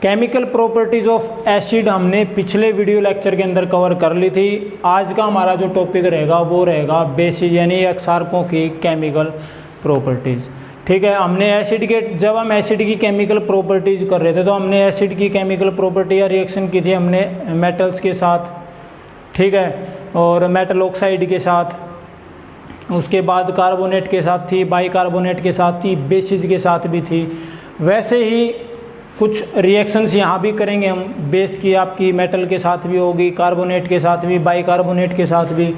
Chemical properties of acid हमने पिछले video lecture के अंदर कवर कर ली थी। आज का हमारा जो टॉपिक रहेगा वो रहेगा बेसिस यानी अक्षारकों की केमिकल प्रॉपर्टीज़। ठीक है, हमने जब हम एसिड की केमिकल प्रॉपर्टीज़ कर रहे थे तो हमने एसिड की केमिकल प्रॉपर्टी या रिएक्शन की थी हमने मेटल्स के साथ, ठीक है, और मेटल ऑक्साइड के साथ, उसके बाद कार्बोनेट के साथ थी, बाइकार्बोनेट के साथ थी, बेसिस के साथ भी थी। वैसे ही कुछ रिएक्शंस यहाँ भी करेंगे हम। बेस की आपकी मेटल के साथ भी होगी, कार्बोनेट के साथ भी, बाइकार्बोनेट के साथ भी,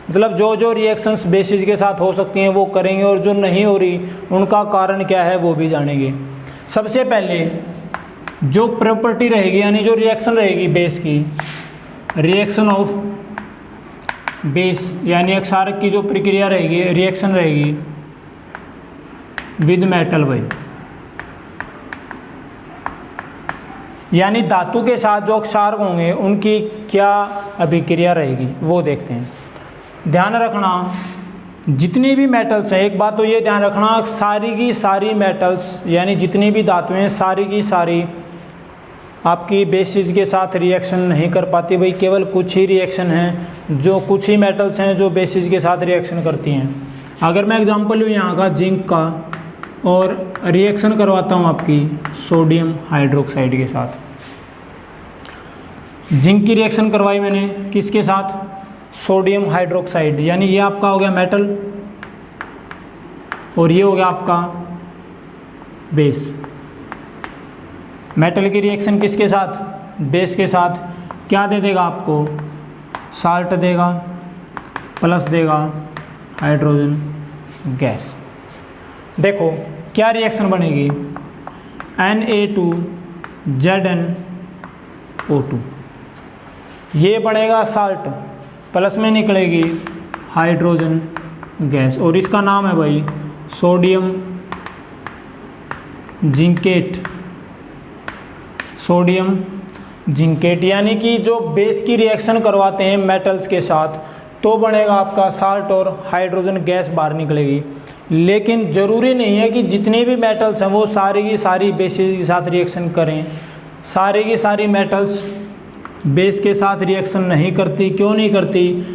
मतलब जो जो रिएक्शंस बेसिस के साथ हो सकती हैं वो करेंगे, और जो नहीं हो रही उनका कारण क्या है वो भी जानेंगे। सबसे पहले जो प्रॉपर्टी रहेगी यानी जो रिएक्शन रहेगी बेस की, रिएक्शन ऑफ बेस यानी अक्षारक की जो प्रक्रिया रहेगी, रिएक्शन रहेगी विद मेटल भाई, यानी धातु के साथ जो अक्षारक होंगे उनकी क्या अभिक्रिया रहेगी वो देखते हैं। ध्यान रखना जितनी भी मेटल्स हैं, एक बात तो ये ध्यान रखना, सारी की सारी मेटल्स यानी जितनी भी धातुएं हैं सारी की सारी आपकी बेसिस के साथ रिएक्शन नहीं कर पाती भाई। केवल कुछ ही रिएक्शन हैं, जो कुछ ही मेटल्स हैं जो बेसिस के साथ रिएक्शन करती हैं। अगर मैं एग्जांपल लूँ यहाँ का जिंक का, और रिएक्शन करवाता हूँ आपकी सोडियम हाइड्रोक्साइड के साथ। जिंक की रिएक्शन करवाई मैंने किसके साथ? सोडियम हाइड्रोक्साइड, यानी ये आपका हो गया मेटल और ये हो गया आपका बेस। मेटल की रिएक्शन किसके साथ? बेस के साथ। क्या दे देगा आपको? साल्ट देगा, प्लस देगा हाइड्रोजन गैस। देखो क्या रिएक्शन बनेगी, Na2ZnO2, ये बनेगा साल्ट, प्लस में निकलेगी हाइड्रोजन गैस, और इसका नाम है भाई सोडियम जिंकेट। सोडियम जिंकेट, यानी कि जो बेस की रिएक्शन करवाते हैं मेटल्स के साथ तो बनेगा आपका साल्ट और हाइड्रोजन गैस बाहर निकलेगी। लेकिन ज़रूरी नहीं है कि जितने भी मेटल्स हैं वो सारी की सारी बेसिस के साथ रिएक्शन करें। सारी की सारी मेटल्स बेस के साथ रिएक्शन नहीं करती। क्यों नहीं करती?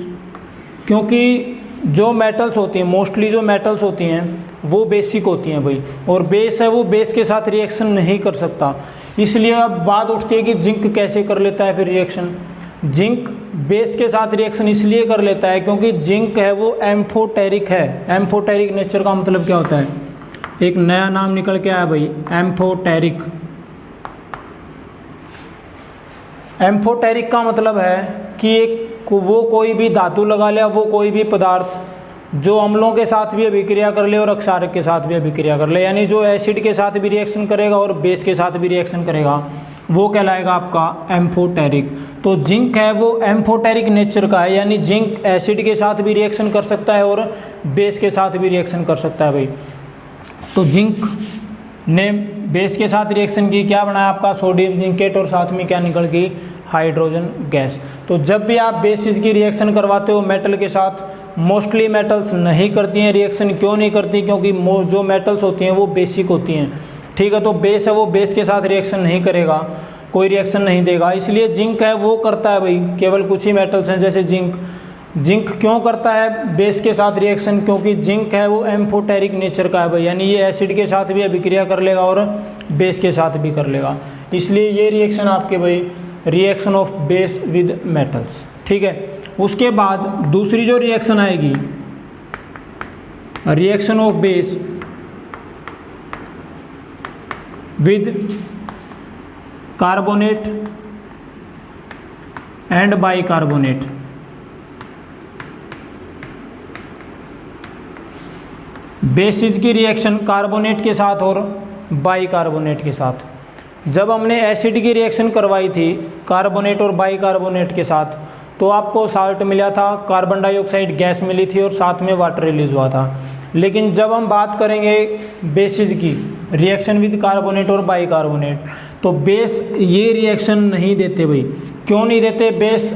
क्योंकि जो मेटल्स होती हैं, मोस्टली जो मेटल्स होती हैं वो बेसिक होती हैं भाई, और बेस है वो बेस के साथ रिएक्शन नहीं कर सकता। इसलिए अब बात उठती है कि जिंक कैसे कर लेता है फिर रिएक्शन। जिंक बेस के साथ रिएक्शन इसलिए कर लेता है क्योंकि जिंक है वो एम्फोटेरिक है। एम्फोटेरिक नेचर का मतलब क्या होता है? एक नया नाम निकल के आया भाई, एम्फोटेरिक। एम्फोटेरिक का मतलब है कि वो कोई भी धातु लगा ले, वो कोई भी पदार्थ जो अम्लों के साथ भी अभिक्रिया कर ले और अक्षारक के साथ भी अभिक्रिया कर ले, यानी जो एसिड के साथ भी रिएक्शन करेगा और बेस के साथ भी रिएक्शन करेगा वो कहलाएगा आपका एम्फोटेरिक। तो जिंक है वो एम्फोटेरिक नेचर का है, यानी जिंक एसिड के साथ भी रिएक्शन कर सकता है और बेस के साथ भी रिएक्शन कर सकता है भाई। तो जिंक ने बेस के साथ रिएक्शन की, क्या बनाया आपका सोडियम जिंकेट, और साथ में क्या निकल गई? Hydrogen gas. तो जब भी आप बेसिस की रिएक्शन करवाते हो मेटल के साथ, मोस्टली मेटल्स नहीं करती हैं रिएक्शन। क्यों नहीं करती? क्योंकि जो मेटल्स होती हैं वो बेसिक होती हैं, ठीक है। तो बेस है वो बेस के साथ रिएक्शन नहीं करेगा, कोई रिएक्शन नहीं देगा। इसलिए जिंक है वो करता है भाई, केवल कुछ ही मेटल्स हैं जैसे जिंक। जिंक क्यों करता है बेस के साथ रिएक्शन? क्योंकि जिंक है वो एम्फोटेरिक नेचर का है भाई, यानी ये एसिड के साथ भी अभिक्रिया कर लेगा और बेस के साथ भी कर लेगा। इसलिए ये रिएक्शन आपके भाई reaction of base with metals, ठीक है। उसके बाद दूसरी जो रिएक्शन आएगी, reaction of base with carbonate and bicarbonate. Basis की रिएक्शन कार्बोनेट के साथ और बाइकार्बोनेट के साथ। जब हमने एसिड की रिएक्शन करवाई थी कार्बोनेट और बाइकार्बोनेट के साथ तो आपको साल्ट मिला था, कार्बन डाइऑक्साइड गैस मिली थी और साथ में वाटर रिलीज हुआ था। लेकिन जब हम बात करेंगे बेसिस की रिएक्शन विद कार्बोनेट और बाइकार्बोनेट, तो बेस ये रिएक्शन नहीं देते भाई। क्यों नहीं देते बेस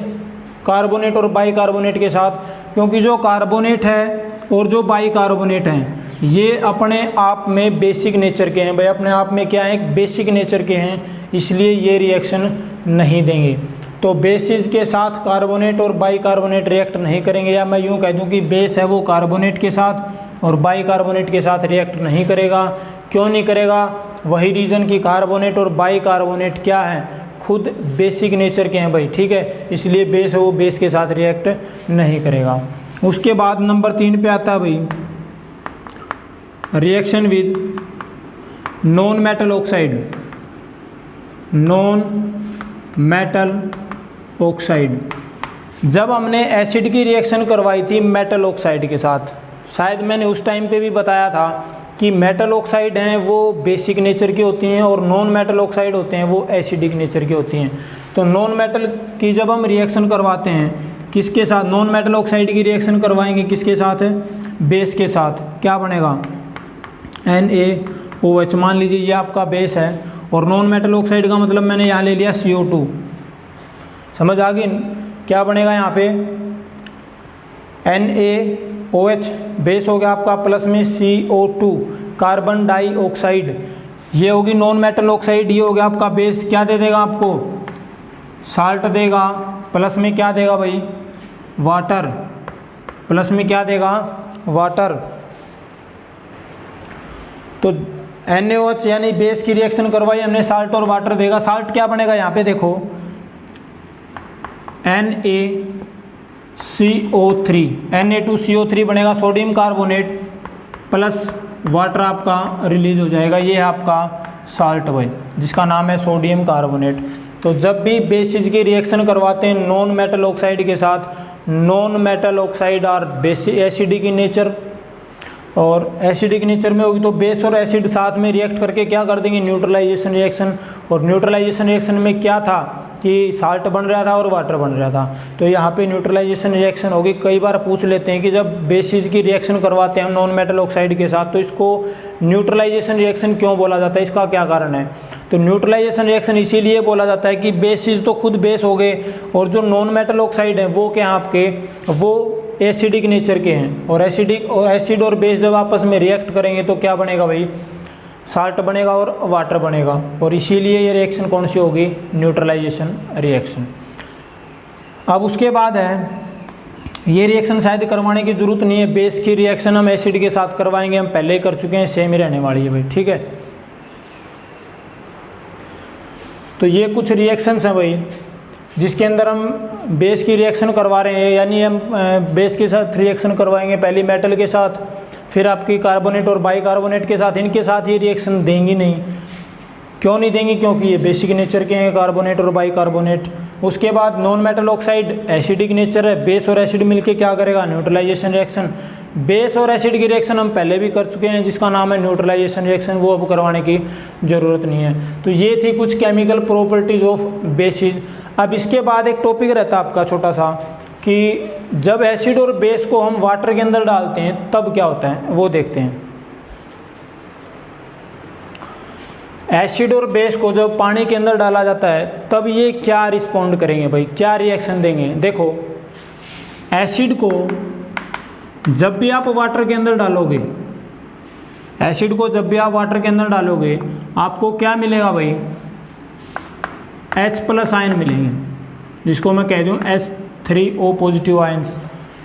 कार्बोनेट और बाइकार्बोनेट के साथ? क्योंकि जो कार्बोनेट है और जो बाइकार्बोनेट हैं ये अपने आप में बेसिक नेचर के हैं भाई, अपने आप में क्या है, एक बेसिक नेचर के हैं, इसलिए ये रिएक्शन नहीं देंगे। तो बेसिस के साथ कार्बोनेट और बाइकार्बोनेट रिएक्ट नहीं करेंगे, या मैं यूँ कह दूँ कि बेस है वो कार्बोनेट के साथ और बाइकार्बोनेट के साथ रिएक्ट नहीं करेगा। क्यों नहीं करेगा? वही रीज़न कि कार्बोनेट और बाइकार्बोनेट क्या है, खुद बेसिक नेचर के हैं भाई, ठीक है, इसलिए बेस है वो बेस के साथ रिएक्ट नहीं करेगा। उसके बाद नंबर 3 पे आता है भाई reaction with non metal oxide. Non metal oxide, जब हमने एसिड की रिएक्शन करवाई थी मेटल ऑक्साइड के साथ, शायद मैंने उस टाइम पे भी बताया था कि मेटल ऑक्साइड हैं वो बेसिक नेचर की होती हैं और नॉन मेटल ऑक्साइड होते हैं वो एसिडिक नेचर की होती हैं। तो नॉन मेटल की जब हम रिएक्शन करवाते हैं किसके साथ, नॉन मेटल ऑक्साइड की रिएक्शन करवाएंगे किसके साथ है, बेस के साथ, क्या बनेगा NaOH। मान लीजिए ये आपका बेस है और नॉन मेटल ऑक्साइड का मतलब मैंने यहाँ ले लिया CO2, समझ आ गई? क्या बनेगा यहाँ पे NaOH, बेस हो गया आपका, प्लस में CO2 कार्बन डाइऑक्साइड, ये होगी नॉन मेटल ऑक्साइड, ये हो गया आपका बेस, क्या दे देगा आपको, साल्ट देगा, प्लस में क्या देगा भाई, वाटर, प्लस में क्या देगा, वाटर। तो NaOH यानी बेस की रिएक्शन करवाई हमने, साल्ट और वाटर देगा। साल्ट क्या बनेगा यहाँ पे देखो NaCO3, Na2CO3 बनेगा, सोडियम कार्बोनेट प्लस वाटर आपका रिलीज हो जाएगा, ये है आपका साल्ट भाई जिसका नाम है सोडियम कार्बोनेट। तो जब भी बेसिस की रिएक्शन करवाते हैं नॉन मेटल ऑक्साइड के साथ, non metal oxide are acidic in nature, और एसिडिक नेचर में होगी तो बेस और एसिड साथ में रिएक्ट करके क्या कर देंगे, न्यूट्रलाइजेशन रिएक्शन। और न्यूट्रलाइजेशन रिएक्शन में क्या था कि साल्ट बन रहा था और वाटर बन रहा था, तो यहाँ पे न्यूट्रलाइजेशन रिएक्शन होगी। कई बार पूछ लेते हैं कि जब बेसिस की रिएक्शन करवाते हैं हम नॉन मेटल ऑक्साइड के साथ तो इसको न्यूट्रलाइजेशन रिएक्शन क्यों बोला जाता है, इसका क्या कारण है? तो न्यूट्रलाइजेशन रिएक्शन इसीलिए बोला जाता है कि बेसिस तो खुद बेस हो गए और जो नॉन मेटल ऑक्साइड हैं वो क्या आपके, वो एसिडिक नेचर के हैं, और एसिड और बेस जब आपस में रिएक्ट करेंगे तो क्या बनेगा भाई, साल्ट बनेगा और वाटर बनेगा, और इसीलिए ये रिएक्शन कौन सी होगी, न्यूट्रलाइजेशन रिएक्शन। अब उसके बाद है ये रिएक्शन शायद करवाने की ज़रूरत नहीं है, बेस की रिएक्शन हम एसिड के साथ करवाएंगे, हम पहले ही कर चुके हैं, सेम ही रहने वाली है भाई, ठीक है। तो ये कुछ रिएक्शंस हैं भाई जिसके अंदर हम बेस की रिएक्शन करवा रहे हैं, यानी हम बेस के साथ रिएक्शन करवाएंगे, पहले मेटल के साथ, फिर आपकी कार्बोनेट और बाइकार्बोनेट के साथ, इनके साथ ये रिएक्शन देंगी नहीं। क्यों नहीं देंगी? क्योंकि ये बेसिक नेचर के हैं कार्बोनेट और बाइकार्बोनेट। उसके बाद non metal oxide acidic nature है, बेस और एसिड मिलके क्या करेगा, न्यूट्रलाइजेशन रिएक्शन। बेस और एसिड की रिएक्शन हम पहले भी कर चुके हैं जिसका नाम है न्यूट्रलाइजेशन रिएक्शन, वो अब करवाने की ज़रूरत नहीं है। तो ये थी कुछ केमिकल प्रॉपर्टीज ऑफ बेसिस। अब इसके बाद एक टॉपिक रहता है आपका छोटा सा कि जब एसिड और बेस को हम वाटर के अंदर डालते हैं तब क्या होता है, वो देखते हैं। एसिड और बेस को जब पानी के अंदर डाला जाता है तब ये क्या रिस्पॉन्ड करेंगे भाई, क्या रिएक्शन देंगे? देखो एसिड को जब भी आप वाटर के अंदर डालोगे, एसिड को जब भी आप वाटर के अंदर डालोगे आपको क्या मिलेगा भाई, H+ आयन मिलेंगे, जिसको मैं कह दूँ H3O पॉजिटिव आयन्स,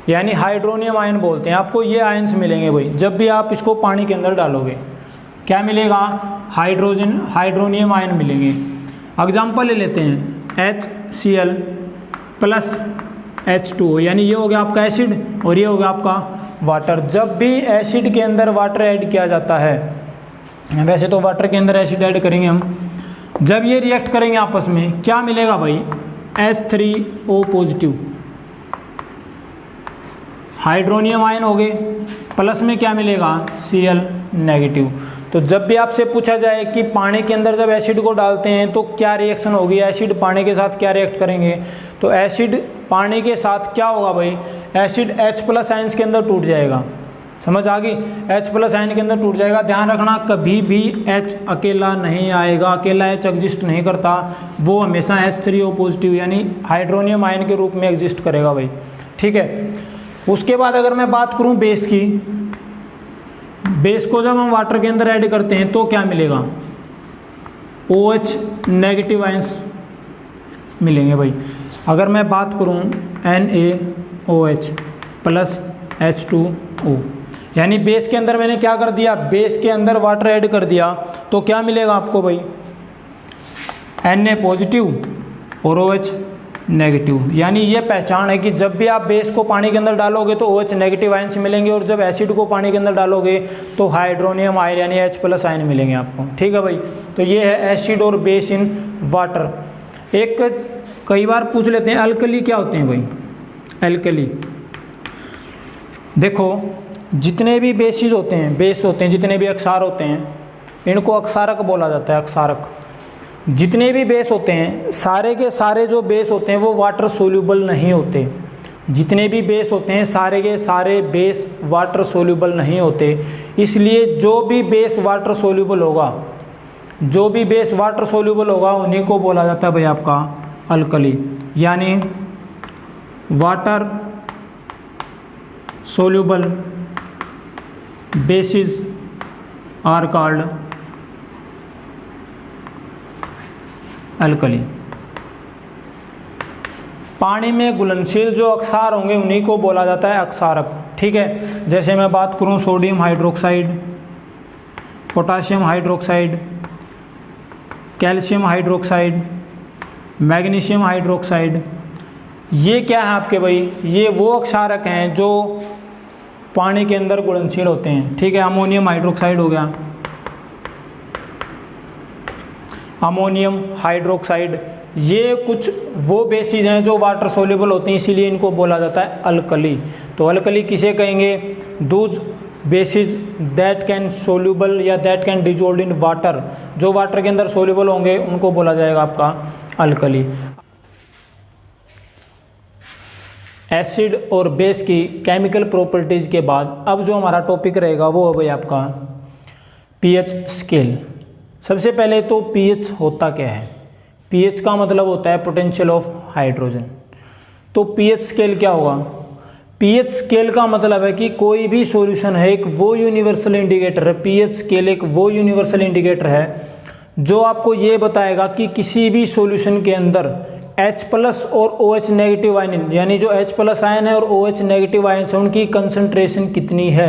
यानी हाइड्रोनियम आयन बोलते हैं। आपको ये आयन्स मिलेंगे भाई जब भी आप इसको पानी के अंदर डालोगे, क्या मिलेगा, हाइड्रोनियम आयन मिलेंगे। एग्जाम्पल ले लेते हैं HCl प्लस H2O, यानी ये हो गया आपका एसिड और ये हो गया आपका वाटर। जब भी एसिड के अंदर वाटर ऐड किया जाता है, वैसे तो वाटर के अंदर एसिड ऐड करेंगे हम, जब ये रिएक्ट करेंगे आपस में क्या मिलेगा भाई, H3O पॉजिटिव हाइड्रोनियम आयन हो गए, प्लस में क्या मिलेगा, Cl नेगेटिव। तो जब भी आपसे पूछा जाए कि पानी के अंदर जब एसिड को डालते हैं तो क्या रिएक्शन होगी, एसिड पानी के साथ क्या रिएक्ट करेंगे, तो एसिड पानी के साथ क्या होगा भाई, एसिड H+ आयन्स के अंदर टूट जाएगा। समझ आ गई, H+ आयन के अंदर टूट जाएगा। ध्यान रखना कभी भी H अकेला नहीं आएगा, अकेला H एग्जिस्ट नहीं करता, वो हमेशा H3O पॉजिटिव यानी हाइड्रोनियम आयन के रूप में एग्जिस्ट करेगा भाई, ठीक है। उसके बाद अगर मैं बात करूं बेस की, बेस को जब हम वाटर के अंदर ऐड करते हैं तो क्या मिलेगा, OH नेगेटिव आयंस मिलेंगे भाई। अगर मैं बात करूं NaOH प्लस H2O, यानी बेस के अंदर मैंने क्या कर दिया, बेस के अंदर वाटर ऐड कर दिया, तो क्या मिलेगा आपको भाई, Na पॉजिटिव और OH नेगेटिव। यानी ये पहचान है कि जब भी आप बेस को पानी के अंदर डालोगे तो OH नेगेटिव आयंस मिलेंगे, और जब एसिड को पानी के अंदर डालोगे तो हाइड्रोनियम आयन यानी H प्लस आयन मिलेंगे आपको। ठीक है भाई, तो ये है एसिड और बेस इन वाटर। एक कई बार पूछ लेते हैं अल्कली क्या होते हैं भाई। अल्कली देखो, जितने भी बेसिस होते हैं, बेस होते हैं, जितने भी अक्षार होते हैं, इनको अक्षारक बोला जाता है, अक्षारक। जितने भी बेस होते हैं, सारे के सारे जो बेस होते हैं वो वाटर सोल्यूबल नहीं होते। जितने भी बेस होते हैं सारे के सारे बेस वाटर सोल्यूबल नहीं होते। इसलिए जो भी बेस वाटर सोल्यूबल होगा, जो भी बेस वाटर सोल्यूबल होगा उन्हीं को बोला जाता है भाई आपका अल्कली। यानी water soluble basis are called alkali. पानी में घुलनशील जो अक्षार होंगे उन्हीं को बोला जाता है अक्षारक। ठीक है, जैसे मैं बात करूं sodium hydroxide, potassium hydroxide, calcium hydroxide, magnesium hydroxide, ये क्या है आपके भाई, ये वो अक्षारक हैं जो पानी के अंदर घुलनशील होते हैं। ठीक है, अमोनियम हाइड्रोक्साइड हो गया, अमोनियम हाइड्रोक्साइड, ये कुछ वो बेसिस हैं जो वाटर सोल्यूबल होते हैं, इसीलिए इनको बोला जाता है अल्कली। तो अल्कली किसे कहेंगे, those bases that can soluble या that can dissolve in water, जो वाटर के अंदर सोल्यूबल होंगे उनको बोला जाएगा आपका अल्कली। एसिड और बेस की केमिकल प्रॉपर्टीज के बाद अब जो हमारा टॉपिक रहेगा वो है भाई आपका पीएच स्केल। सबसे पहले तो पीएच होता क्या है। पीएच का मतलब होता है पोटेंशियल ऑफ हाइड्रोजन। तो पीएच स्केल क्या होगा, पीएच स्केल का मतलब है कि कोई भी सॉल्यूशन है एक वो यूनिवर्सल इंडिकेटर है, पीएच स्केल एक वो यूनिवर्सल इंडिकेटर है जो आपको ये बताएगा कि किसी भी सॉल्यूशन के अंदर H प्लस और OH नेगेटिव आयन, यानी जो H प्लस आयन है और OH नेगेटिव आयन है उनकी कंसंट्रेशन कितनी है।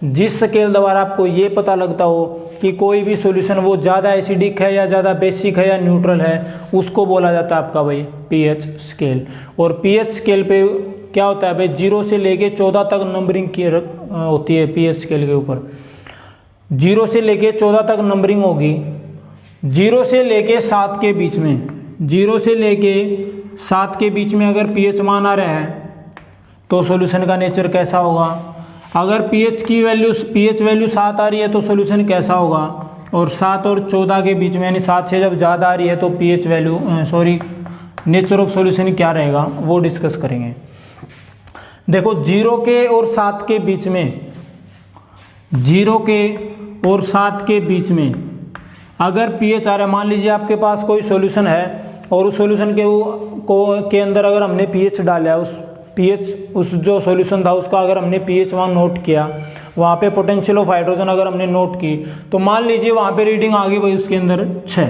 जिस स्केल द्वारा आपको ये पता लगता हो कि कोई भी सॉल्यूशन वो ज़्यादा एसिडिक है या ज़्यादा बेसिक है या न्यूट्रल है, उसको बोला जाता है आपका भाई पीएच स्केल। और पीएच स्केल पे क्या होता है भाई, 0 से लेके 14 तक नंबरिंग की होती है। पीएच स्केल के ऊपर 0 से लेके 14 तक नंबरिंग होगी। 0 से लेके 7 के बीच में, 0 से लेके 7 के बीच में अगर पीएच मान आ रहा है तो सॉल्यूशन का नेचर कैसा होगा। अगर पीएच वैल्यू 7 आ रही है तो सॉल्यूशन कैसा होगा। और 7 और 14 के बीच में, यानी 7 से जब ज़्यादा आ रही है तो pH value nature of solution क्या रहेगा वो डिस्कस करेंगे। देखो 0 के और 7 के बीच में, 0 के और 7 के बीच में अगर पीएच आ रहा है, मान लीजिए आपके पास कोई सॉल्यूशन है और उस सॉल्यूशन के अंदर अगर हमने पीएच डाला, उस जो सॉल्यूशन था उसका अगर हमने pH वहाँ नोट किया, वहाँ पे पोटेंशियल ऑफ हाइड्रोजन अगर हमने नोट की, तो मान लीजिए वहाँ पे रीडिंग आ गई भाई उसके अंदर 6।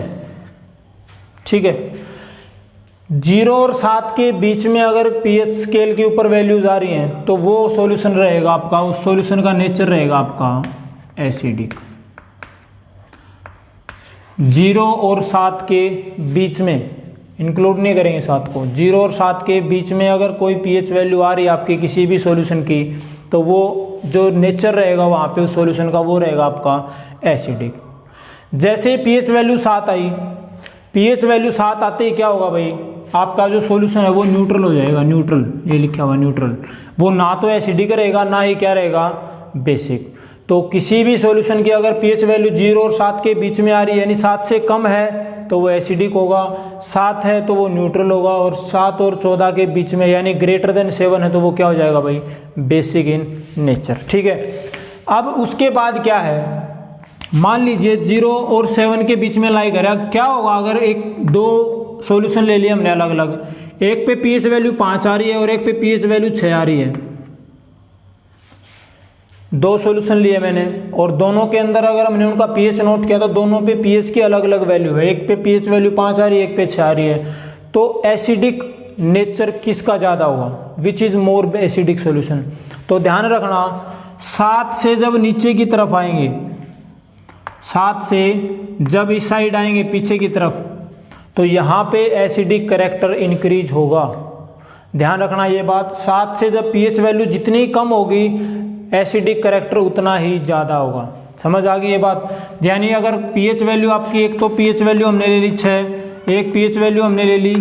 ठीक है, 0 और 7 के बीच में अगर pH स्केल के ऊपर वैल्यूज आ रही हैं तो वो सॉल्यूशन रहेगा आपका, उस सॉल्यूशन का नेचर रहेगा आपका एसिडिक। 0 और 7 के बीच में इंक्लूड नहीं करेंगे 7 को, 0 और 7 के बीच में अगर कोई pH वैल्यू आ रही है आपकी किसी भी सॉल्यूशन की, तो वो जो नेचर रहेगा वहाँ पे उस सॉल्यूशन का वो रहेगा आपका एसिडिक। जैसे pH वैल्यू 7 आई, pH वैल्यू 7 आते ही क्या होगा भाई, आपका जो सॉल्यूशन है वो न्यूट्रल हो जाएगा। न्यूट्रल, ये लिखा हुआ न्यूट्रल, वो ना तो एसिडिक रहेगा ना ही क्या रहेगा बेसिक। तो किसी भी सॉल्यूशन की अगर pH वैल्यू 0 और 7 के बीच में आ रही है, यानी 7 से कम है तो वो एसिडिक होगा, 7 है तो वो न्यूट्रल होगा, और 7 और 14 के बीच में यानी ग्रेटर देन 7 है तो वो क्या हो जाएगा भाई बेसिक इन नेचर। ठीक है, अब उसके बाद क्या है, मान लीजिए 0 और 7 के बीच में लाई करें, क्या होगा अगर दो सॉल्यूशन ले लिए हमने अलग अलग, एक पे pH वैल्यू 5 आ रही है और एक पे pH वैल्यू 6 आ रही है। दो सॉल्यूशन लिए मैंने और दोनों के अंदर अगर हमने उनका पीएच नोट किया तो दोनों पे पीएच की अलग अलग वैल्यू है, एक पे पीएच वैल्यू 5 आ रही है, एक पे 6 आ रही है। तो एसिडिक नेचर किसका ज़्यादा होगा, which is more acidic solution. तो ध्यान रखना 7 से जब नीचे की तरफ आएंगे, 7 से जब इस साइड आएंगे पीछे की तरफ, तो यहाँ पे एसिडिक कैरेक्टर इंक्रीज होगा। ध्यान रखना ये बात, 7 से जब पीएच वैल्यू जितनी कम होगी एसिडिक कैरेक्टर उतना ही ज़्यादा होगा। समझ आ गई ये बात। यानी अगर पीएच वैल्यू आपकी, एक तो पीएच वैल्यू हमने ले ली 6, एक पीएच वैल्यू हमने ले ली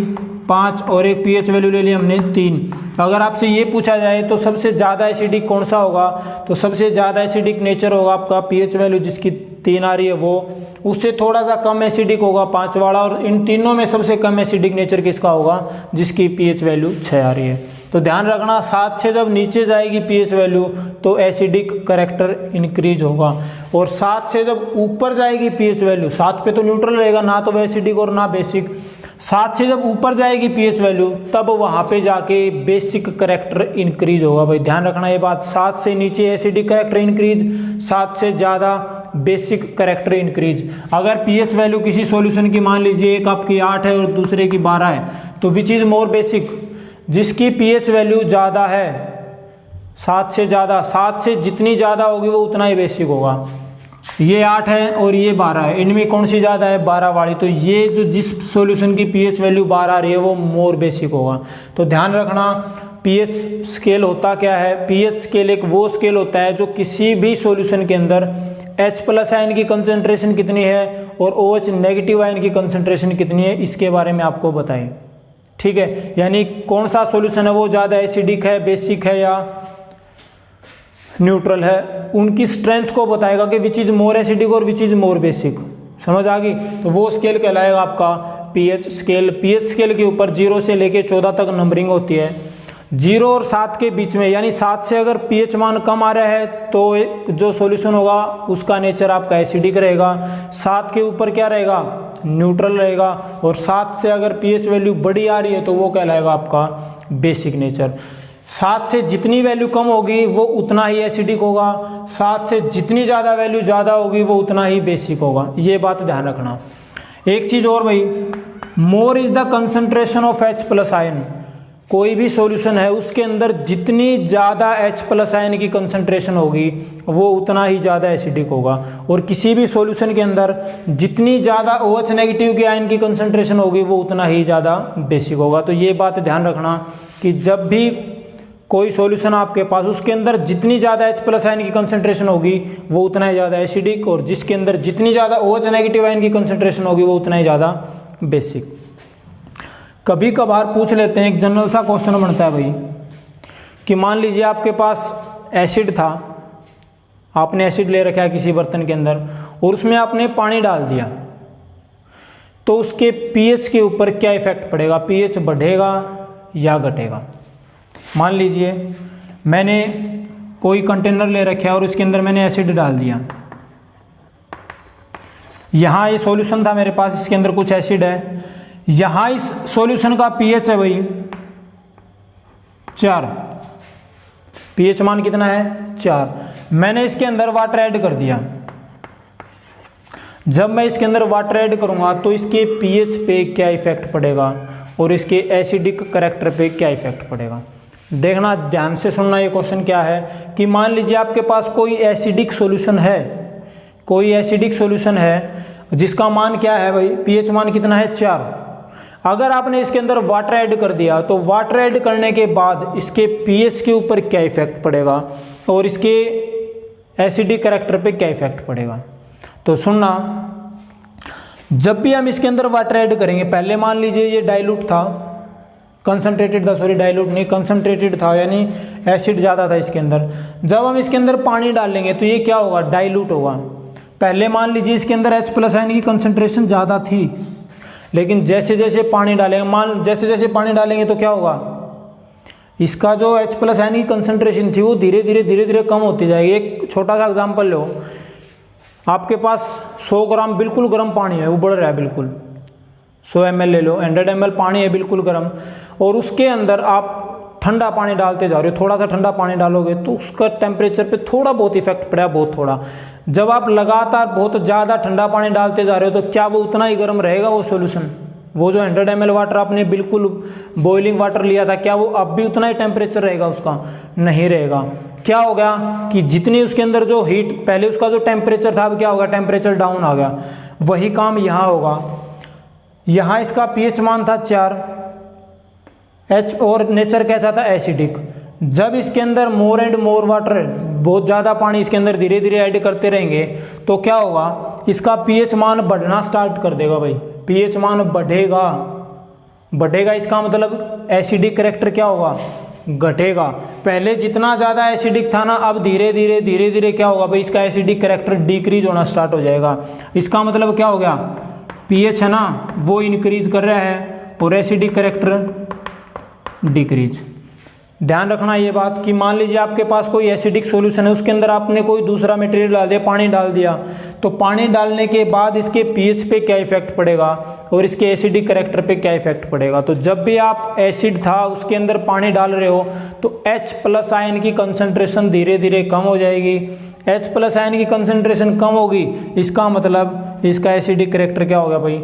5 और एक पीएच वैल्यू ले ली हमने 3। अगर आपसे ये पूछा जाए तो सबसे ज़्यादा एसिडिक कौन सा होगा, तो सबसे ज़्यादा एसिडिक नेचर होगा आपका पीएच वैल्यू जिसकी 3 आ रही है वो, उससे थोड़ा सा कम एसिडिक होगा 5 वाला, और इन तीनों में सबसे कम एसिडिक नेचर किसका होगा, जिसकी पीएच वैल्यू 6 आ रही है। तो ध्यान रखना 7 से जब नीचे जाएगी पीएच वैल्यू तो एसिडिक कैरेक्टर इंक्रीज होगा, और 7 से जब ऊपर जाएगी पीएच वैल्यू, 7 पे तो न्यूट्रल रहेगा, ना तो एसिडिक और ना बेसिक, 7 से जब ऊपर जाएगी पीएच वैल्यू तब वहाँ पे जाके बेसिक कैरेक्टर इंक्रीज होगा। भाई ध्यान रखना ये बात, 7 से नीचे एसिडिक कैरेक्टर इंक्रीज, 7 से ज़्यादा बेसिक कैरेक्टर इंक्रीज। अगर पीएच वैल्यू किसी सॉल्यूशन की मान लीजिए एक आपकी 8 है और दूसरे की 12 है, तो विच इज़ मोर बेसिक, जिसकी पीएच वैल्यू ज़्यादा है 7 से ज़्यादा, 7 से जितनी ज़्यादा होगी वो उतना ही बेसिक होगा। ये 8 है और ये 12 है, इनमें कौन सी ज़्यादा है, 12 वाली। तो ये जो जिस सॉल्यूशन की पीएच वैल्यू 12 आ रही है वो मोर बेसिक होगा। तो ध्यान रखना पीएच स्केल होता क्या है, पीएच स्केल एक वो स्केल होता है जो किसी भी सॉल्यूशन के अंदर H+ आयन की कंसंट्रेशन कितनी है और OH नेगेटिव आयन की कंसंट्रेशन कितनी है इसके बारे में आपको बताएं। ठीक है, यानी कौन सा सॉल्यूशन है वो ज़्यादा एसिडिक है, बेसिक है या न्यूट्रल है, उनकी स्ट्रेंथ को बताएगा कि विच इज़ मोर एसिडिक और विच इज़ मोर बेसिक। समझ आ गई। तो वो स्केल कहलाएगा आपका पीएच स्केल। पीएच स्केल के ऊपर 0 से लेके 14 तक नंबरिंग होती है। 0 और 7 के बीच में, यानी 7 से अगर पीएच मान कम आ रहा है तो जो सॉल्यूशन होगा उसका नेचर आपका एसिडिक रहेगा, 7 के ऊपर क्या रहेगा, न्यूट्रल रहेगा, और 7 से अगर पीएच वैल्यू बड़ी आ रही है तो वो कहलाएगा आपका बेसिक नेचर। 7 से जितनी वैल्यू कम होगी वो उतना ही एसिडिक होगा, 7 से जितनी ज़्यादा वैल्यू ज़्यादा होगी वो उतना ही बेसिक होगा। ये बात ध्यान रखना। एक चीज़ और भाई, मोर is the concentration of H+ ion. कोई भी सॉल्यूशन है उसके अंदर जितनी ज़्यादा H+ आयन की कंसंट्रेशन होगी वो उतना ही ज़्यादा एसिडिक होगा, और किसी भी सॉल्यूशन के अंदर जितनी ज़्यादा OH नेगेटिव की आयन की कंसंट्रेशन होगी वो उतना ही ज़्यादा बेसिक होगा। तो ये बात ध्यान रखना कि जब भी कोई सॉल्यूशन आपके पास, उसके अंदर जितनी ज़्यादा H+ आयन की कंसंट्रेशन होगी वो उतना ही ज़्यादा एसिडिक, और जिसके अंदर जितनी ज़्यादा OH नेगेटिव आयन की कंसंट्रेशन होगी वो उतना ही ज़्यादा बेसिक। कभी कभार पूछ लेते हैं, एक जनरल सा क्वेश्चन बनता है भाई कि मान लीजिए आपके पास एसिड था, आपने एसिड ले रखा है किसी बर्तन के अंदर और उसमें आपने पानी डाल दिया, तो उसके पीएच के ऊपर क्या इफेक्ट पड़ेगा, पीएच बढ़ेगा या घटेगा। मान लीजिए मैंने कोई कंटेनर ले रखा है और उसके अंदर मैंने एसिड डाल दिया, यहाँ ये सॉल्यूशन था मेरे पास, इसके अंदर कुछ एसिड है, यहाँ इस सॉल्यूशन का पीएच है भाई 4, पीएच मान कितना है 4। मैंने इसके अंदर वाटर ऐड कर दिया, जब मैं इसके अंदर वाटर ऐड करूँगा तो इसके पीएच पे क्या इफेक्ट पड़ेगा और इसके एसिडिक कैरेक्टर पे क्या इफेक्ट पड़ेगा। देखना, ध्यान से सुनना। ये क्वेश्चन क्या है कि मान लीजिए आपके पास कोई एसिडिक सॉल्यूशन है, कोई एसिडिक सॉल्यूशन है जिसका मान क्या है भाई, पीएच मान कितना है 4। अगर आपने इसके अंदर वाटर ऐड कर दिया तो वाटर ऐड करने के बाद इसके पीएच के ऊपर क्या इफेक्ट पड़ेगा और इसके एसिडिक कैरेक्टर पे क्या इफेक्ट पड़ेगा। तो सुनना, जब भी हम इसके अंदर वाटर ऐड करेंगे, पहले मान लीजिए ये डाइल्यूट था, कंसनट्रेटेड था, सॉरी डाइल्यूट नहीं, कंसनट्रेटेड था, यानी एसिड ज़्यादा था इसके अंदर। जब हम इसके अंदर पानी डालेंगे तो ये क्या होगा, डाइल्यूट होगा। पहले मान लीजिए इसके अंदर H+ आयन की कंसंट्रेशन ज़्यादा थी, लेकिन जैसे जैसे पानी डालेंगे, जैसे जैसे पानी डालेंगे तो क्या होगा, इसका जो H+ आयन की कंसंट्रेशन थी वो धीरे धीरे कम होती जाएगी। एक छोटा सा एग्जांपल लो, आपके पास 100 ग्राम बिल्कुल गर्म पानी है, उबल रहा है बिल्कुल, 100 ml ले लो, 100 ml पानी है बिल्कुल गर्म, और उसके अंदर आप ठंडा पानी डालते जा रहे हो, थोड़ा सा ठंडा पानी डालोगे तो उसका टेम्परेचर पे थोड़ा बहुत इफेक्ट पड़ेगा, बहुत थोड़ा। जब आप लगातार बहुत ज़्यादा ठंडा पानी डालते जा रहे हो तो क्या वो उतना ही गर्म रहेगा वो सॉल्यूशन? वो जो 100 ml वाटर आपने बिल्कुल बॉइलिंग वाटर लिया था, क्या वो अब भी उतना ही टेम्परेचर रहेगा उसका? नहीं रहेगा। क्या हो गया कि जितनी उसके अंदर जो हीट, पहले उसका जो टेम्परेचर था, अब क्या होगा, टेम्परेचर डाउन आ गया। वही काम यहाँ होगा। यहाँ इसका pH मान था 4, H और नेचर कैसा था, एसिडिक। जब इसके अंदर मोर एंड मोर वाटर, बहुत ज़्यादा पानी इसके अंदर धीरे धीरे ऐड करते रहेंगे तो क्या होगा, इसका pH मान बढ़ना स्टार्ट कर देगा भाई। pH मान बढ़ेगा, बढ़ेगा इसका मतलब एसिडिक कैरेक्टर क्या होगा, घटेगा। पहले जितना ज़्यादा एसिडिक था ना, अब धीरे धीरे क्या होगा भाई, इसका एसिडिक कैरेक्टर डिक्रीज होना स्टार्ट हो जाएगा। इसका मतलब क्या हो गया, pH है ना वो इंक्रीज कर रहा है और एसिडिक कैरेक्टर डिक्रीज। ध्यान रखना ये बात कि मान लीजिए आपके पास कोई एसिडिक सॉल्यूशन है, उसके अंदर आपने कोई दूसरा मटेरियल डाल दिया, पानी डाल दिया, तो पानी डालने के बाद इसके pH पे क्या इफेक्ट पड़ेगा और इसके एसिडिक कैरेक्टर पे क्या इफेक्ट पड़ेगा। तो जब भी आप एसिड था उसके अंदर पानी डाल रहे हो तो H+ आयन की कंसंट्रेशन धीरे धीरे कम हो जाएगी। H+ आयन की कंसंट्रेशन कम होगी, इसका मतलब इसका एसिडिक कैरेक्टर क्या हो गया भाई,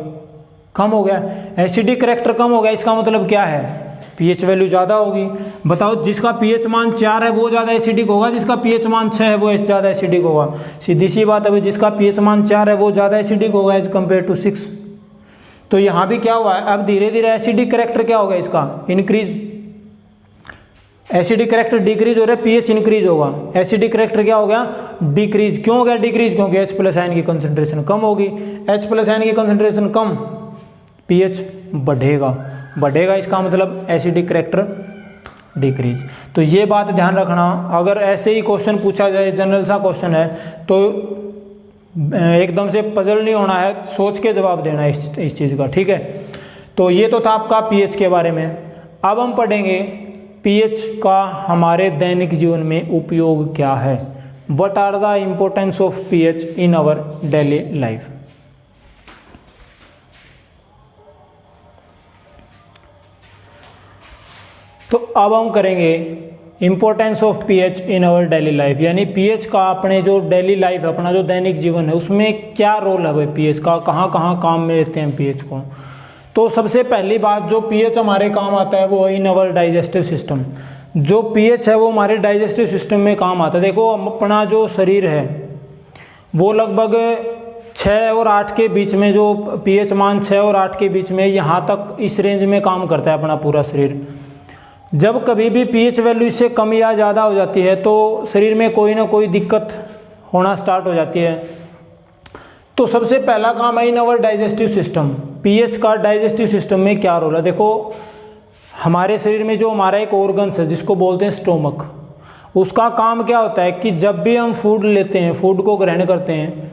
कम हो गया। एसिडिक कैरेक्टर कम हो गया, इसका मतलब क्या है, pH वैल्यू ज़्यादा होगी। बताओ, जिसका pH मान 4 है वो ज़्यादा एसिडिक होगा, जिसका pH मान 6 है वो ज़्यादा एसिडिक होगा। सीधी सी बात है, जिसका pH मान 4 है वो ज़्यादा एसिडिक होगा एज कम्पेयर टू 6। तो यहाँ भी क्या हुआ है, अब धीरे धीरे एसिडिक कैरेक्टर क्या होगा इसका, इंक्रीज। एसिडिक कैरेक्टर डिक्रीज हो रहा है, pH इंक्रीज होगा। एसिडिक कैरेक्टर क्या हो गया, डिक्रीज। क्यों हो गया डिक्रीज, क्योंकि H+ आयन की कंसंट्रेशन कम होगी। H+ आयन की कंसंट्रेशन कम, pH बढ़ेगा, बढ़ेगा इसका मतलब एसिडिक कैरेक्टर डिक्रीज। तो ये बात ध्यान रखना, अगर ऐसे ही क्वेश्चन पूछा जाए, जनरल सा क्वेश्चन है, तो एकदम से पजल नहीं होना है, सोच के जवाब देना है इस चीज़ का, ठीक है। तो ये तो था आपका pH के बारे में। अब हम पढ़ेंगे pH का हमारे दैनिक जीवन में उपयोग क्या है। What are the importance of pH in our daily life. तो अब हम करेंगे importance of pH in our daily life, यानी pH का अपने जो डेली लाइफ है, अपना जो दैनिक जीवन है, उसमें क्या रोल है भाई pH का, कहाँ कहाँ काम में लेते हैं pH को। तो सबसे पहली बात, जो pH हमारे काम आता है वो इन आवर डाइजेस्टिव सिस्टम। जो pH है वो हमारे डाइजेस्टिव सिस्टम में काम आता है। देखो, अपना जो शरीर है वो लगभग 6 और 8 के बीच में, जो pH मान 6 और 8 के बीच में, यहाँ तक इस रेंज में काम करता है अपना पूरा शरीर। जब कभी भी pH वैल्यू इससे कम या ज़्यादा हो जाती है तो शरीर में कोई ना कोई दिक्कत होना स्टार्ट हो जाती है। तो सबसे पहला काम है in our digestive system. pH का डाइजेस्टिव सिस्टम में क्या रोल है। देखो, हमारे शरीर में जो हमारा एक ऑर्गन्स है जिसको बोलते हैं स्टोमक, उसका काम क्या होता है कि जब भी हम फूड लेते हैं, फूड को ग्रहण करते हैं,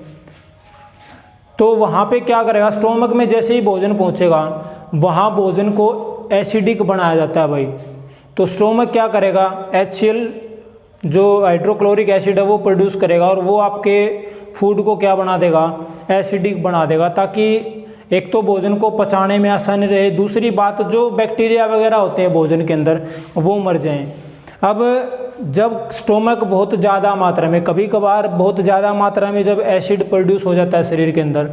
तो वहाँ पे क्या करेगा, स्टोमक में जैसे ही भोजन पहुँचेगा वहाँ भोजन को एसिडिक बनाया जाता है भाई। तो स्टोमक क्या करेगा, HCl जो हाइड्रोक्लोरिक एसिड है वो प्रोड्यूस करेगा और वो आपके फूड को क्या बना देगा, एसिडिक बना देगा, ताकि एक तो भोजन को पचाने में आसानी रहे, दूसरी बात जो बैक्टीरिया वगैरह होते हैं भोजन के अंदर वो मर जाएं। अब जब स्टोमक बहुत ज़्यादा मात्रा में, कभी कभार बहुत ज़्यादा मात्रा में जब एसिड प्रोड्यूस हो जाता है शरीर के अंदर,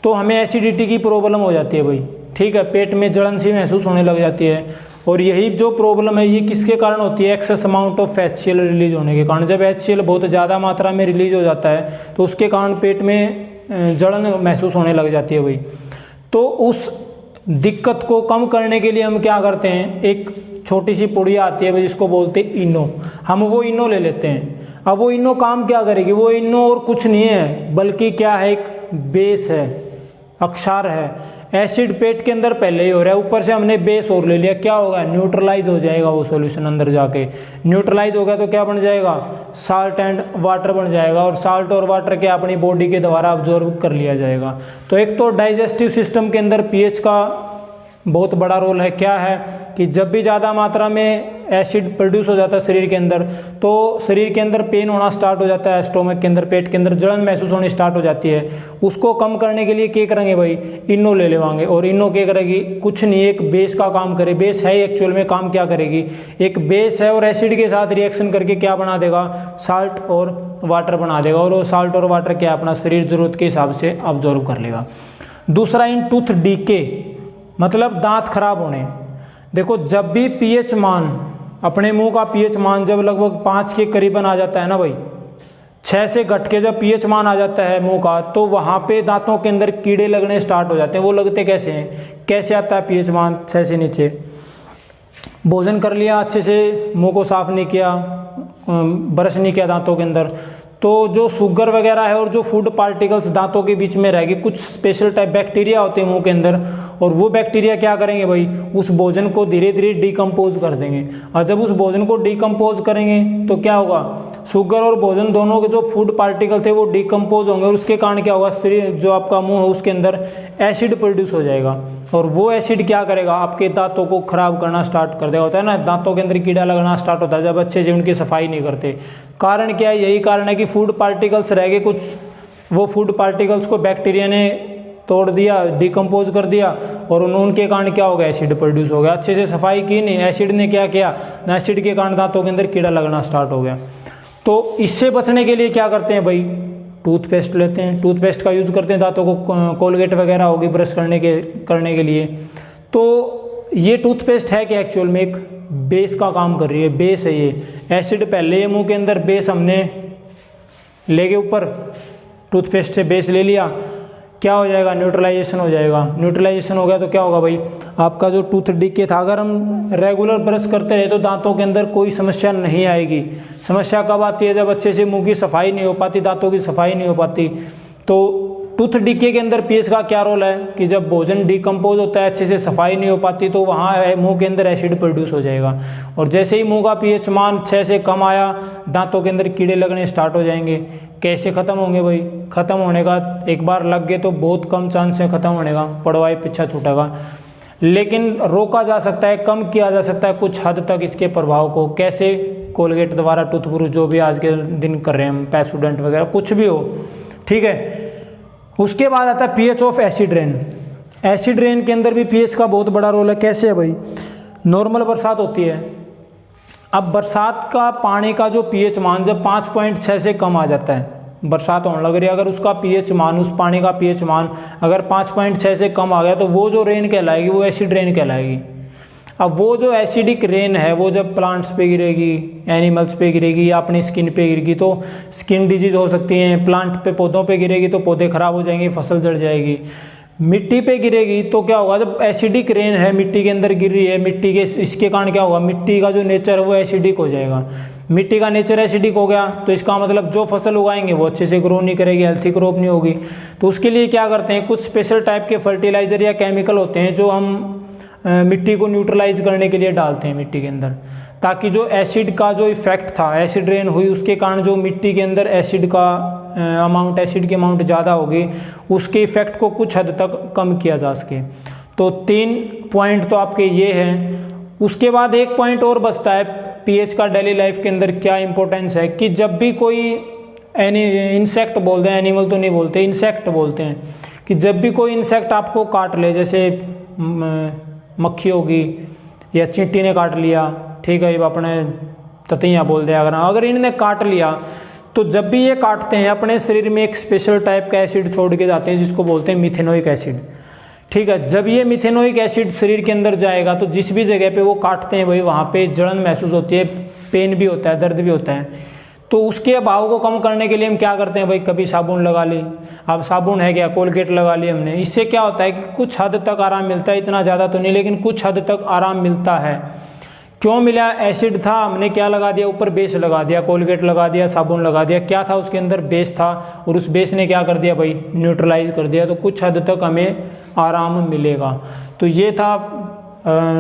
तो हमें एसिडिटी की प्रॉब्लम हो जाती है भाई, ठीक है। पेट में जलन सी महसूस होने लग जाती है। और यही जो प्रॉब्लम है ये किसके कारण होती है, excess amount of HCl release होने के कारण। जब HCl बहुत ज़्यादा मात्रा में रिलीज हो जाता है तो उसके कारण पेट में जलन महसूस होने लग जाती है भाई। तो उस दिक्कत को कम करने के लिए हम क्या करते हैं, एक छोटी सी पुड़िया आती है भाई जिसको बोलते हैं इनो, हम वो इनो ले लेते हैं। अब वो इनो काम क्या करेगी, वो इनो और कुछ नहीं है बल्कि क्या है, एक बेस है, अक्षार है। एसिड पेट के अंदर पहले ही हो रहा है, ऊपर से हमने बेस और ले लिया, क्या होगा, न्यूट्रलाइज हो जाएगा वो सॉल्यूशन अंदर जाके। न्यूट्रलाइज हो गया तो क्या बन जाएगा, साल्ट एंड वाटर बन जाएगा, और साल्ट और वाटर क्या अपनी बॉडी के द्वारा अब्जॉर्ब कर लिया जाएगा। तो एक तो डाइजेस्टिव सिस्टम के अंदर pH का बहुत बड़ा रोल है। क्या है कि जब भी ज़्यादा मात्रा में एसिड प्रोड्यूस हो जाता है शरीर के अंदर, तो शरीर के अंदर पेन होना स्टार्ट हो जाता है, स्टोमक के अंदर, पेट के अंदर जलन महसूस होनी स्टार्ट हो जाती है। उसको कम करने के लिए क्या करेंगे भाई, इनो ले लेवांगे। और इनो क्या करेगी, कुछ नहीं, एक बेस का काम करे। बेस है एक्चुअल में काम क्या करेगी, एक बेस है और एसिड के साथ रिएक्शन करके क्या बना देगा, साल्ट और वाटर बना देगा। और वो साल्ट और वाटर क्या अपना शरीर जरूरत के हिसाब से अब्जॉर्व कर लेगा। दूसरा, इन टूथ डीके, मतलब दांत खराब होने। देखो जब भी पीएच मान, अपने मुंह का पीएच मान जब लगभग 5 के करीबन आ जाता है ना भाई, 6 से घट के जब पीएच मान आ जाता है मुंह का, तो वहाँ पे दांतों के अंदर कीड़े लगने स्टार्ट हो जाते हैं। वो लगते कैसे हैं, कैसे आता है पीएच मान 6 से नीचे, भोजन कर लिया अच्छे से, मुंह को साफ नहीं किया, ब्रश नहीं किया दांतों के अंदर, तो जो शुगर वगैरह है और जो फूड पार्टिकल्स दांतों के बीच में रहेगी, कुछ स्पेशल टाइप बैक्टीरिया होते हैं मुंह के अंदर, और वो बैक्टीरिया क्या करेंगे भाई, उस भोजन को धीरे धीरे डिकम्पोज कर देंगे। और जब उस भोजन को डिकम्पोज करेंगे तो क्या होगा, शुगर और भोजन दोनों के जो फूड पार्टिकल थे वो डिकम्पोज होंगे, और उसके कारण क्या होगा, शरीर जो आपका मुंह है उसके अंदर एसिड प्रोड्यूस हो जाएगा। और वो एसिड क्या करेगा, आपके दांतों को खराब करना स्टार्ट कर देगा। होता है ना, दांतों के अंदर कीड़ा लगना स्टार्ट होता है जब अच्छे से उनकी सफाई नहीं करते। कारण क्या है, यही कारण है कि फूड पार्टिकल्स रह गए कुछ, वो फूड पार्टिकल्स को बैक्टीरिया ने तोड़ दिया, डिकम्पोज कर दिया, और उनके कारण क्या हो गया, एसिड प्रोड्यूस हो गया। अच्छे से सफाई की नहीं, एसिड ने क्या किया, एसिड के कारण दांतों के अंदर कीड़ा लगना स्टार्ट हो गया। तो इससे बचने के लिए क्या करते हैं भाई, टूथपेस्ट लेते हैं, टूथपेस्ट का यूज़ करते हैं दांतों को, कोलगेट वगैरह होगी ब्रश करने के लिए। तो ये टूथपेस्ट है कि एक्चुअल में एक बेस का काम कर रही है, बेस है ये। एसिड पहले ये मुंह के अंदर बेस हमने ले गए ऊपर, टूथपेस्ट से बेस ले लिया, क्या हो जाएगा, न्यूट्रलाइजेशन हो जाएगा। न्यूट्रलाइजेशन हो गया तो क्या होगा भाई, आपका जो टूथ डीके था, अगर हम रेगुलर ब्रश करते रहे तो दांतों के अंदर कोई समस्या नहीं आएगी। समस्या कब आती है, जब अच्छे से मुंह की सफाई नहीं हो पाती, दांतों की सफाई नहीं हो पाती। तो टूथ डीके के अंदर पीएच का क्या रोल है कि जब भोजन डिकम्पोज होता है, अच्छे से सफाई नहीं हो पाती, तो वहाँ मुंह के अंदर एसिड प्रोड्यूस हो जाएगा। और जैसे ही मुंह का पीएच मान 6 से कम आया, दांतों के अंदर कीड़े लगने स्टार्ट हो जाएंगे। कैसे ख़त्म होंगे भाई, ख़त्म होने का एक बार लग गए तो बहुत कम चांस है ख़त्म होने का, पड़वाई पीछा छूटेगा। लेकिन रोका जा सकता है, कम किया जा सकता है कुछ हद तक इसके प्रभाव को। कैसे, कोलगेट द्वारा, टूथब्रश जो भी आज के दिन कर रहे हैं हम, पेप्सोडेंट वगैरह कुछ भी हो, ठीक है। उसके बाद आता है pH of acid rain. Acid rain के अंदर भी पीएच का बहुत बड़ा रोल है। कैसे है भाई, नॉर्मल बरसात होती है, अब बरसात का पानी का जो पीएच मान जब 5.6 से कम आ जाता है, बरसात होने लग रही है, अगर उसका पीएच मान, उस पानी का पीएच मान अगर 5.6 से कम आ गया, तो वो जो रेन कहलाएगी वो एसिड रेन कहलाएगी। अब वो जो एसिडिक रेन है, वो जब प्लांट्स पे गिरेगी, एनिमल्स पे गिरेगी या अपनी स्किन पे गिरेगी तो स्किन डिजीज हो सकती हैं। प्लांट पे, पौधों पे गिरेगी तो पौधे खराब हो जाएंगे, फसल जल जाएगी। मिट्टी पे गिरेगी तो क्या होगा, जब एसिडिक रेन है, मिट्टी के अंदर गिर रही है, मिट्टी के इसके कारण क्या होगा, मिट्टी का जो नेचर है वो एसिडिक हो जाएगा। मिट्टी का नेचर एसिडिक हो गया तो इसका मतलब जो फसल उगाएंगे वो अच्छे से ग्रो नहीं करेगी, हेल्थी क्रॉप नहीं होगी। तो उसके लिए क्या करते हैं, कुछ स्पेशल टाइप के फर्टिलाइजर या केमिकल होते हैं जो हम मिट्टी को न्यूट्रलाइज करने के लिए डालते हैं मिट्टी के अंदर, ताकि जो एसिड का जो इफेक्ट था, एसिड रेन हुई उसके कारण जो मिट्टी के अंदर एसिड का अमाउंट, एसिड की अमाउंट ज़्यादा होगी, उसके इफेक्ट को कुछ हद तक कम किया जा सके। तो 3 पॉइंट तो आपके ये हैं। उसके बाद एक पॉइंट और बचता है पीएच का डेली लाइफ के अंदर क्या इंपॉर्टेंस है, कि जब भी कोई इंसेक्ट बोलते हैं, एनिमल तो नहीं बोलते, इंसेक्ट बोलते हैं, कि जब भी कोई इंसेक्ट आपको काट ले, जैसे मक्खी होगी या चींटी ने काट लिया, ठीक है, अपने ततैया बोल दिया, अगर इन्होंने काट लिया, तो जब भी ये काटते हैं अपने शरीर में एक स्पेशल टाइप का एसिड छोड़ के जाते हैं जिसको बोलते हैं मिथेनोइक एसिड, ठीक है। जब ये मिथेनोइक एसिड शरीर के अंदर जाएगा तो जिस भी जगह पे वो काटते हैं भाई वहाँ पे जलन महसूस होती है, पेन भी होता है, दर्द भी होता है। तो उसके अभाव को कम करने के लिए हम क्या करते हैं भाई, कभी साबुन लगा ली, अब साबुन है क्या, कोलगेट लगा ली हमने। इससे क्या होता है कि कुछ हद तक आराम मिलता है, इतना ज़्यादा तो नहीं लेकिन कुछ हद तक आराम मिलता है। क्यों मिला, एसिड था, हमने क्या लगा दिया, ऊपर बेस लगा दिया, कोलगेट लगा दिया, साबुन लगा दिया, क्या था उसके अंदर, बेस था, और उस बेस ने क्या कर दिया भाई, न्यूट्रलाइज कर दिया, तो कुछ हद तक हमें आराम मिलेगा। तो ये था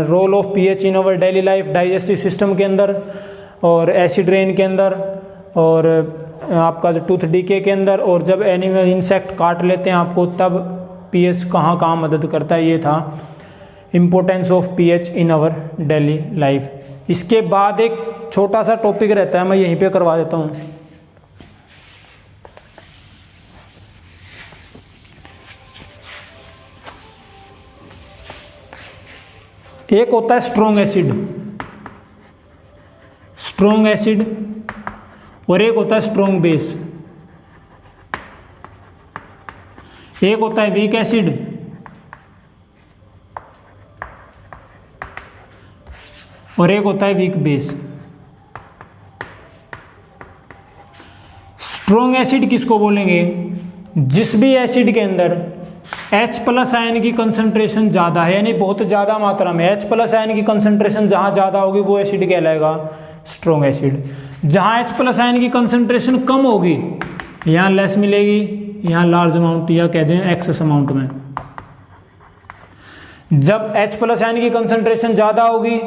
role of pH in our daily life, digestive system के अंदर और एसिड रेन के अंदर और आपका जो टूथ डीके के अंदर, और जब एनिमल इंसेक्ट काट लेते हैं आपको तब पीएच कहाँ मदद करता है। ये था importance of pH in our daily life. इसके बाद एक छोटा सा टॉपिक रहता है, मैं यहीं पे करवा देता हूँ। एक होता है स्ट्रॉन्ग एसिड, स्ट्रॉन्ग एसिड, और एक होता है स्ट्रॉन्ग बेस। एक होता है वीक एसिड और एक होता है वीक बेस। स्ट्रॉन्ग एसिड किसको बोलेंगे? जिस भी एसिड के अंदर H+ आयन की कंसंट्रेशन ज़्यादा है, यानी बहुत ज़्यादा मात्रा में H+ आयन की कंसंट्रेशन जहाँ ज़्यादा होगी वो एसिड कहलाएगा स्ट्रॉन्ग एसिड। जहाँ H+ आयन की कंसंट्रेशन कम होगी, यहाँ लेस मिलेगी, यहाँ लार्ज अमाउंट या कहते हैं एक्सेस अमाउंट में। जब H+ आयन की कंसंट्रेशन ज़्यादा होगी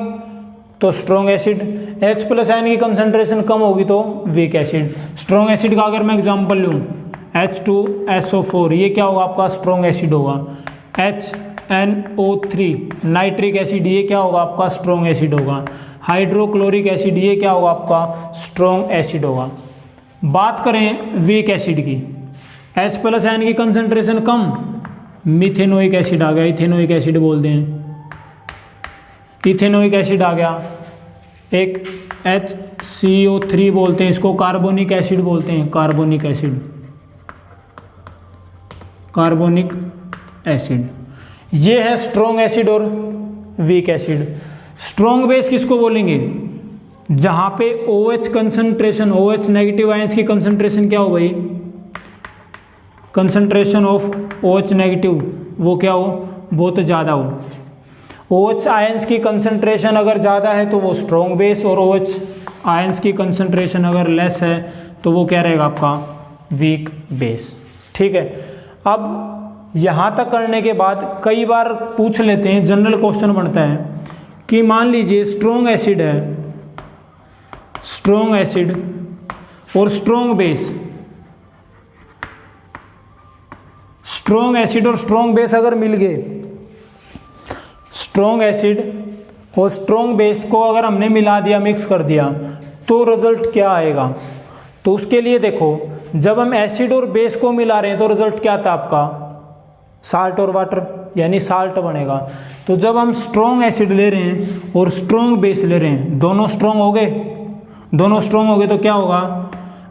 तो स्ट्रॉन्ग एसिड, H+ आयन की कंसंट्रेशन कम होगी तो वीक एसिड। स्ट्रॉन्ग एसिड का अगर मैं एग्जांपल लूँ, H2SO4, ये क्या होगा आपका स्ट्रॉन्ग एसिड होगा। HNO3 नाइट्रिक एसिड, ये क्या होगा आपका स्ट्रॉन्ग एसिड होगा। हाइड्रोक्लोरिक एसिड, ये क्या होगा आपका स्ट्रॉन्ग एसिड होगा। बात करें वीक एसिड की, H+ आयन की कंसंट्रेशन कम, मिथेनोइक एसिड आ गया, इथेनोइक एसिड बोलते हैं, इथेनोइक एसिड आ गया। एक HCO3 बोलते हैं, इसको कार्बोनिक एसिड बोलते हैं, कार्बोनिक एसिड, कार्बोनिक एसिड। ये है स्ट्रॉन्ग एसिड और वीक एसिड। स्ट्रॉन्ग बेस किसको बोलेंगे? जहाँ पे OH concentration, OH negative ions की कंसंट्रेशन क्या हो भाई, कंसंट्रेशन ऑफ OH नेगेटिव वो क्या हो, बहुत ज़्यादा हो। OH आयंस की कंसंट्रेशन अगर ज़्यादा है तो वो स्ट्रॉन्ग बेस, और OH आयंस की कंसंट्रेशन अगर लेस है तो वो क्या रहेगा आपका वीक बेस। ठीक है, अब यहाँ तक करने के बाद कई बार पूछ लेते हैं, जनरल क्वेश्चन बनता है कि मान लीजिए स्ट्रॉन्ग एसिड है, स्ट्रॉन्ग एसिड और स्ट्रॉन्ग बेस, स्ट्रॉन्ग एसिड और स्ट्रॉन्ग बेस अगर मिल गए, स्ट्रॉन्ग एसिड और स्ट्रॉन्ग बेस को अगर हमने मिला दिया, मिक्स कर दिया, तो रिजल्ट क्या आएगा? तो उसके लिए देखो, जब हम एसिड और बेस को मिला रहे हैं तो रिजल्ट क्या था आपका, साल्ट और वाटर, यानी साल्ट बनेगा। तो जब हम स्ट्रॉन्ग एसिड ले रहे हैं और स्ट्रॉन्ग बेस ले रहे हैं, दोनों स्ट्रॉन्ग हो गए, दोनों स्ट्रॉन्ग हो गए तो क्या होगा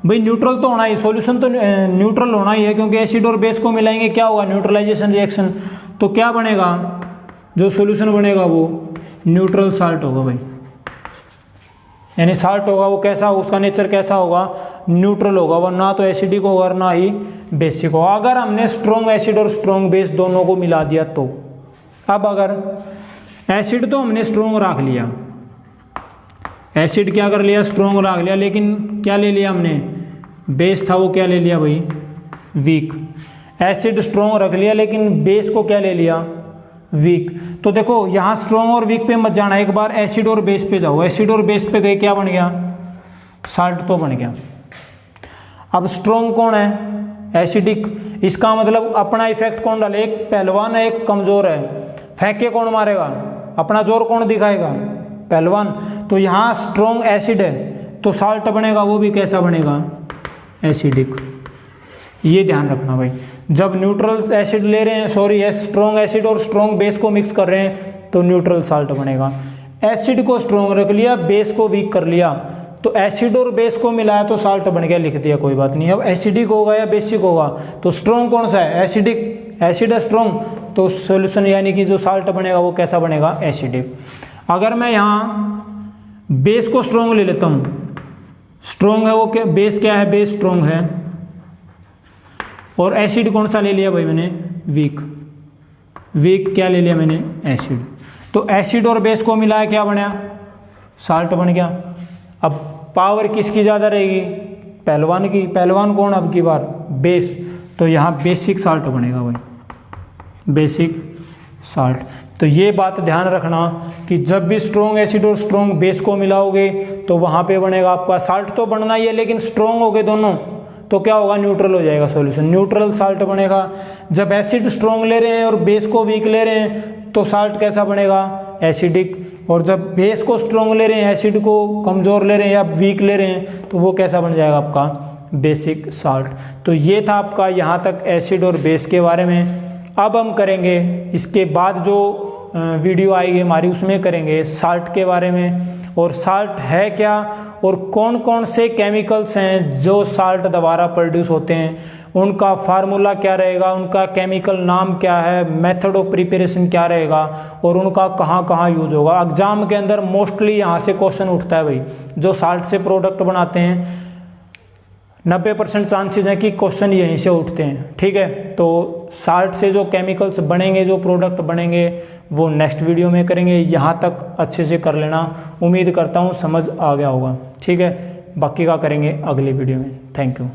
भाई, न्यूट्रल तो होना ही, सॉल्यूशन तो न्यूट्रल होना ही है, क्योंकि एसिड और बेस को मिलाएंगे क्या होगा, न्यूट्रलाइजेशन रिएक्शन। तो क्या बनेगा, जो सॉल्यूशन बनेगा वो न्यूट्रल साल्ट होगा भाई, यानी साल्ट होगा वो कैसा, उसका नेचर कैसा होगा, न्यूट्रल होगा, वो ना तो एसिडिक होगा ना ही बेसिक होगा। अगर हमने स्ट्रॉन्ग एसिड और स्ट्रॉन्ग बेस दोनों को मिला दिया तो, अब अगर एसिड तो हमने स्ट्रॉन्ग रख लिया, एसिड क्या कर लिया, स्ट्रॉन्ग रख लिया, लेकिन क्या ले लिया हमने, बेस था वो क्या ले लिया भाई, वीक। एसिड स्ट्रॉन्ग रख लिया लेकिन बेस को क्या ले लिया, वीक। तो देखो यहाँ स्ट्रॉन्ग और वीक पे मत जाना, एक बार एसिड और बेस पे जाओ, एसिड और बेस पे गए क्या बन गया, साल्ट तो बन गया। अब स्ट्रॉन्ग कौन है, एसिडिक, इसका मतलब अपना इफेक्ट कौन डाले, एक पहलवान है एक कमज़ोर है, फेंक के कौन मारेगा, अपना जोर कौन दिखाएगा, पहलवान। तो यहाँ स्ट्रॉन्ग एसिड है तो साल्ट बनेगा, वो भी कैसा बनेगा, एसिडिक। ये ध्यान रखना भाई, जब न्यूट्रल एसिड ले रहे हैं, सॉरी स्ट्रॉन्ग एसिड और स्ट्रॉन्ग बेस को मिक्स कर रहे हैं तो न्यूट्रल साल्ट बनेगा। एसिड को स्ट्रॉन्ग रख लिया, बेस को वीक कर लिया, तो एसिड और बेस को मिलाया तो साल्ट बन गया, लिख दिया, कोई बात नहीं। अब एसिडिक होगा या बेसिक होगा, तो स्ट्रॉन्ग कौन सा है, एसिडिक, एसिड है स्ट्रॉन्ग, तो सोल्यूशन यानी कि जो साल्ट बनेगा वो कैसा बनेगा, एसिडिक। अगर मैं यहाँ बेस को स्ट्रॉन्ग ले लेता हूँ, स्ट्रॉन्ग है वो क्या, बेस क्या है, बेस स्ट्रॉन्ग है, और एसिड कौन सा ले लिया भाई मैंने, वीक, वीक क्या ले लिया मैंने, एसिड। तो एसिड और बेस को मिलाया क्या बना, साल्ट बन गया। अब पावर किसकी ज़्यादा रहेगी, पहलवान की, पहलवान कौन अब की बार, बेस, तो यहाँ बेसिक साल्ट बनेगा भाई, बेसिक साल्ट। तो ये बात ध्यान रखना कि जब भी स्ट्रॉन्ग एसिड और स्ट्रॉन्ग बेस को मिलाओगे तो वहाँ पे बनेगा आपका साल्ट, तो बनना ही है, लेकिन स्ट्रॉन्ग हो गए दोनों तो क्या होगा, न्यूट्रल हो जाएगा सॉल्यूशन, न्यूट्रल साल्ट बनेगा। जब एसिड स्ट्रॉन्ग ले रहे हैं और बेस को वीक ले रहे हैं तो साल्ट कैसा बनेगा, एसिडिक। और जब बेस को स्ट्रॉन्ग ले रहे हैं, एसिड को कमज़ोर ले रहे हैं या वीक ले रहे हैं, तो वो कैसा बन जाएगा आपका बेसिक साल्ट। तो ये था आपका यहाँ तक एसिड और बेस के बारे में। अब हम करेंगे इसके बाद जो वीडियो आएगी हमारी, उसमें करेंगे साल्ट के बारे में, और साल्ट है क्या और कौन कौन से केमिकल्स हैं जो साल्ट द्वारा प्रोड्यूस होते हैं, उनका फार्मूला क्या रहेगा, उनका केमिकल नाम क्या है, मेथड ऑफ प्रिपरेशन क्या रहेगा और उनका कहाँ कहाँ यूज होगा। एग्जाम के अंदर मोस्टली यहाँ से क्वेश्चन उठता है भाई, जो साल्ट से प्रोडक्ट बनाते हैं 90% चांसेस हैं कि क्वेश्चन यहीं से उठते हैं। ठीक है, तो साल्ट से जो केमिकल्स बनेंगे, जो प्रोडक्ट बनेंगे, वो नेक्स्ट वीडियो में करेंगे। यहाँ तक अच्छे से कर लेना, उम्मीद करता हूँ समझ आ गया होगा। ठीक है, बाकी का करेंगे अगली वीडियो में। Thank you.